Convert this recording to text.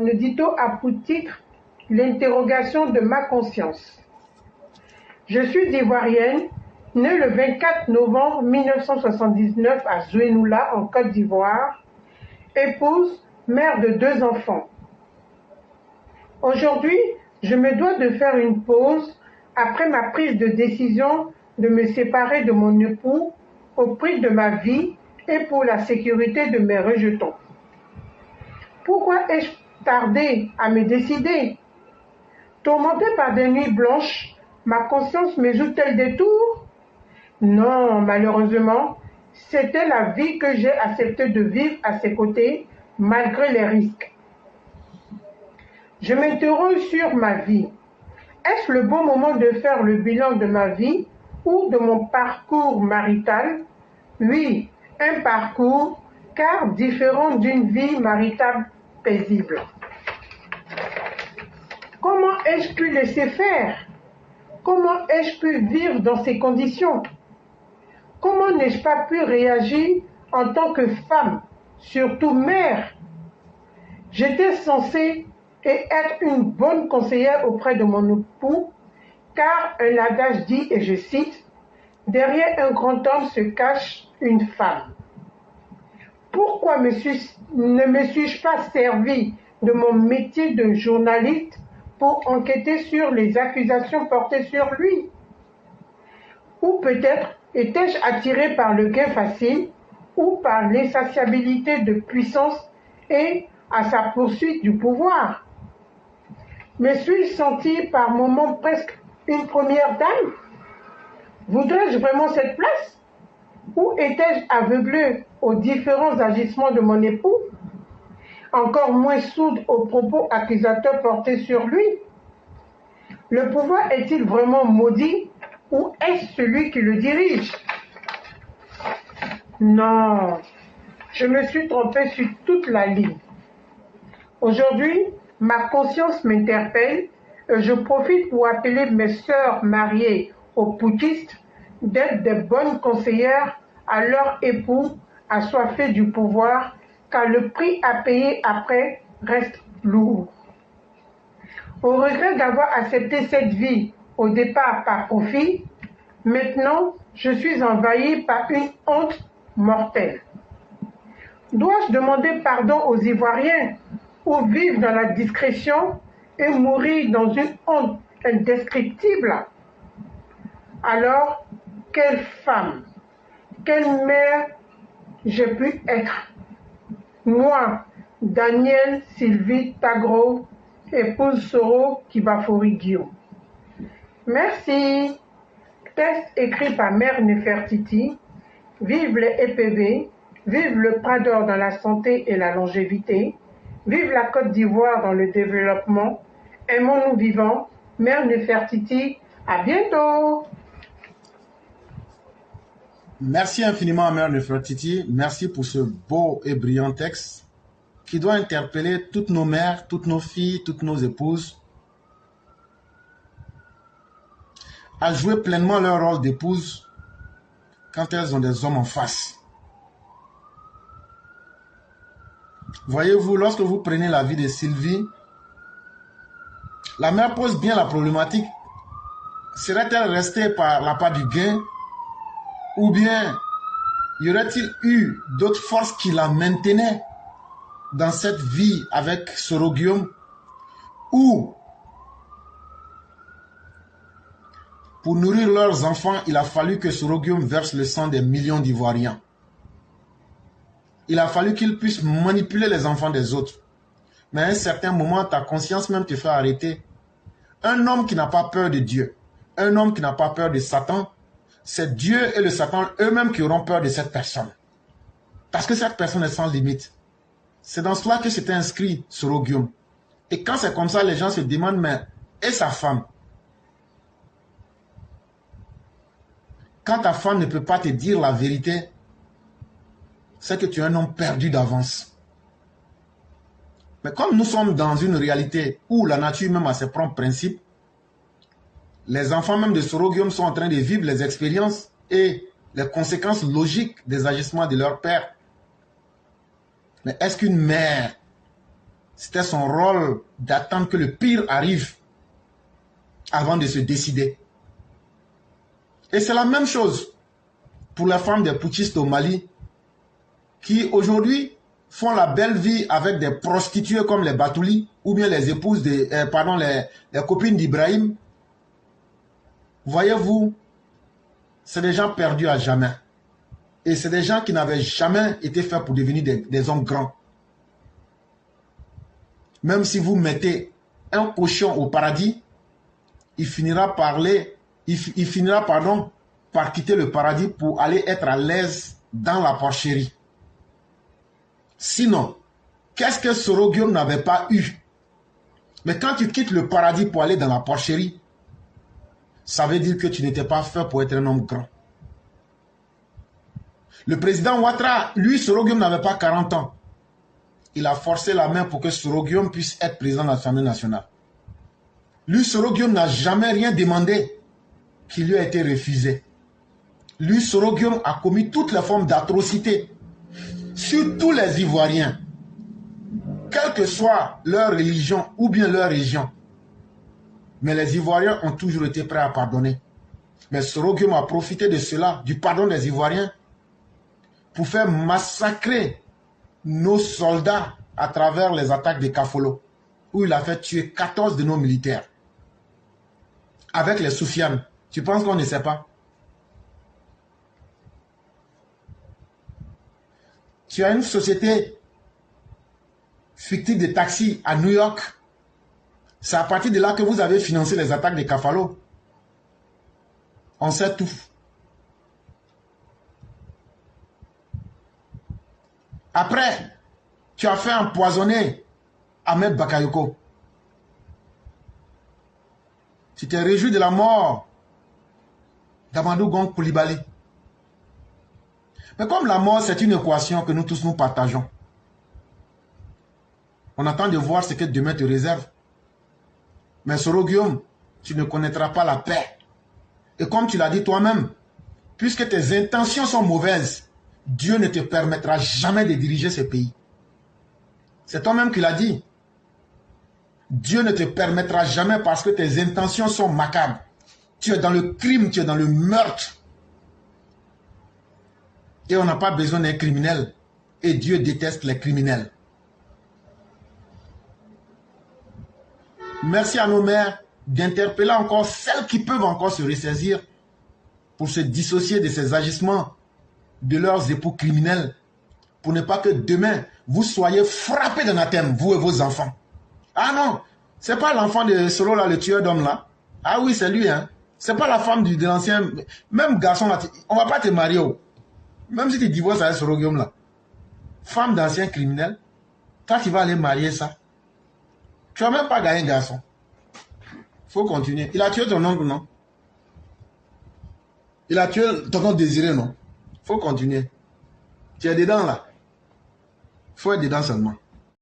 Mon édito a pour titre l'interrogation de ma conscience. Je suis ivoirienne, née le 24 novembre 1979 à Zouénoula, en Côte d'Ivoire, épouse, mère de 2 enfants. Aujourd'hui, je me dois de faire une pause après ma prise de décision de me séparer de mon époux au prix de ma vie et pour la sécurité de mes rejetons. Pourquoi ai-je tardé à me décider? Tourmentée par des nuits blanches, ma conscience me joue-t-elle des tours? Non, malheureusement, c'était la vie que j'ai accepté de vivre à ses côtés, malgré les risques. Je m'interroge sur ma vie. Est-ce le bon moment de faire le bilan de ma vie ou de mon parcours marital? Oui, un parcours, car différent d'une vie maritale paisible. Comment ai-je pu laisser faire? Comment ai-je pu vivre dans ces conditions? Comment n'ai-je pas pu réagir en tant que femme, surtout mère? J'étais censée être une bonne conseillère auprès de mon époux, car un adage dit, et je cite, « Derrière un grand homme se cache une femme ». Pourquoi ne me suis-je pas servi de mon métier de journaliste pour enquêter sur les accusations portées sur lui? Ou peut-être étais-je attiré par le gain facile ou par l'insatiabilité de puissance et à sa poursuite du pouvoir? Me suis-je senti par moments presque une première dame? Voudrais-je vraiment cette place? Ou étais-je aveuglé aux différents agissements de mon époux? Encore moins sourde aux propos accusateurs portés sur lui? Le pouvoir est-il vraiment maudit ou est-ce celui qui le dirige? Non, je me suis trompée sur toute la ligne. Aujourd'hui, ma conscience m'interpelle et je profite pour appeler mes sœurs mariées aux putschistes d'être des bonnes conseillères à leur époux assoiffé du pouvoir, car le prix à payer après reste lourd. Au regret d'avoir accepté cette vie au départ par profit, maintenant je suis envahie par une honte mortelle. Dois-je demander pardon aux Ivoiriens ou vivre dans la discrétion et mourir dans une honte indescriptible? Alors, quelle femme, quelle mère j'ai pu être? Moi, Danielle Sylvie Tagro, épouse Soro Kibafori Guillaume. Merci. Texte écrit par Mère Nefertiti. Vive les EPV, vive le Prador dans la santé et la longévité, vive la Côte d'Ivoire dans le développement, aimons-nous vivants, Mère Nefertiti, à bientôt. Merci infiniment, Mère Nefertiti. Merci pour ce beau et brillant texte qui doit interpeller toutes nos mères, toutes nos filles, toutes nos épouses à jouer pleinement leur rôle d'épouse quand elles ont des hommes en face. Voyez-vous, lorsque vous prenez la vie de Sylvie, la mère pose bien la problématique. Serait-elle restée par la part du gain? Ou bien y aurait-il eu d'autres forces qui la maintenaient dans cette vie avec Soro Guillaume? Ou pour nourrir leurs enfants, il a fallu que Soro Guillaume verse le sang des millions d'Ivoiriens. Il a fallu qu'il puisse manipuler les enfants des autres. Mais à un certain moment, ta conscience même te fait arrêter. Un homme qui n'a pas peur de Dieu, un homme qui n'a pas peur de Satan, c'est Dieu et le Satan eux-mêmes qui auront peur de cette personne. Parce que cette personne est sans limite. C'est dans cela que c'était inscrit Soro Guillaume. Et quand c'est comme ça, les gens se demandent, mais et sa femme? Quand ta femme ne peut pas te dire la vérité, c'est que tu es un homme perdu d'avance. Mais comme nous sommes dans une réalité où la nature même a ses propres principes, les enfants même de Soro Guillaume sont en train de vivre les expériences et les conséquences logiques des agissements de leur père. Mais est-ce qu'une mère C'était son rôle d'attendre que le pire arrive avant de se décider. Et c'est la même chose pour les femmes des putschistes au Mali qui aujourd'hui font la belle vie avec des prostituées comme les Batouli ou bien les épouses les copines d'Ibrahim. Voyez-vous, c'est des gens perdus à jamais. Et c'est des gens qui n'avaient jamais été faits pour devenir des hommes grands. Même si vous mettez un cochon au paradis, il finira par quitter le paradis pour aller être à l'aise dans la porcherie. Sinon, qu'est-ce que Soroguium n'avait pas eu? Mais quand tu quittes le paradis pour aller dans la porcherie, ça veut dire que tu n'étais pas fait pour être un homme grand. Le président Ouattara, lui, Soroguium n'avait pas 40 ans. Il a forcé la main pour que Soroguium puisse être président de l'Assemblée nationale. Lui, Soroguium n'a jamais rien demandé qui lui a été refusé. Lui, Soroguium a commis toutes les formes d'atrocités sur tous les Ivoiriens, quelle que soit leur religion ou bien leur région. Mais les Ivoiriens ont toujours été prêts à pardonner. Mais Soroguium a profité de cela, du pardon des Ivoiriens, pour faire massacrer nos soldats à travers les attaques de Kafolo, où il a fait tuer 14 de nos militaires. Avec les Soufianes. Tu penses qu'on ne sait pas? Tu as une société fictive de taxis à New York. C'est à partir de là que vous avez financé les attaques de Kafalo. On sait tout. Après, tu as fait empoisonner Ahmed Bakayoko. Tu t'es réjoui de la mort d'Amadou Gon Coulibaly. Mais comme la mort, c'est une équation que nous tous nous partageons, on attend de voir ce que demain te réserve. Mais Soroguium, tu ne connaîtras pas la paix. Et comme tu l'as dit toi-même, puisque tes intentions sont mauvaises, Dieu ne te permettra jamais de diriger ce pays. C'est toi-même qui l'as dit. Dieu ne te permettra jamais parce que tes intentions sont macabres. Tu es dans le crime, tu es dans le meurtre. Et on n'a pas besoin d'un criminel. Et Dieu déteste les criminels. Merci à nos mères d'interpeller encore celles qui peuvent encore se ressaisir pour se dissocier de ces agissements de leurs époux criminels, pour ne pas que demain, vous soyez frappés d'anathème, vous et vos enfants. Ah non, c'est pas l'enfant de Solo là, le tueur d'homme là. Ah oui, c'est lui, hein. C'est pas la femme de l'ancien, même garçon là, on va pas te marier. Oh. Même si tu divorces avec Soroguium là. Femme d'ancien criminel, toi tu vas aller marier ça. Tu vas même pas gagner un garçon. Faut continuer. Il a tué ton oncle, non? Il a tué ton oncle désiré, non? Faut continuer. Tu es dedans là. Faut être dedans seulement.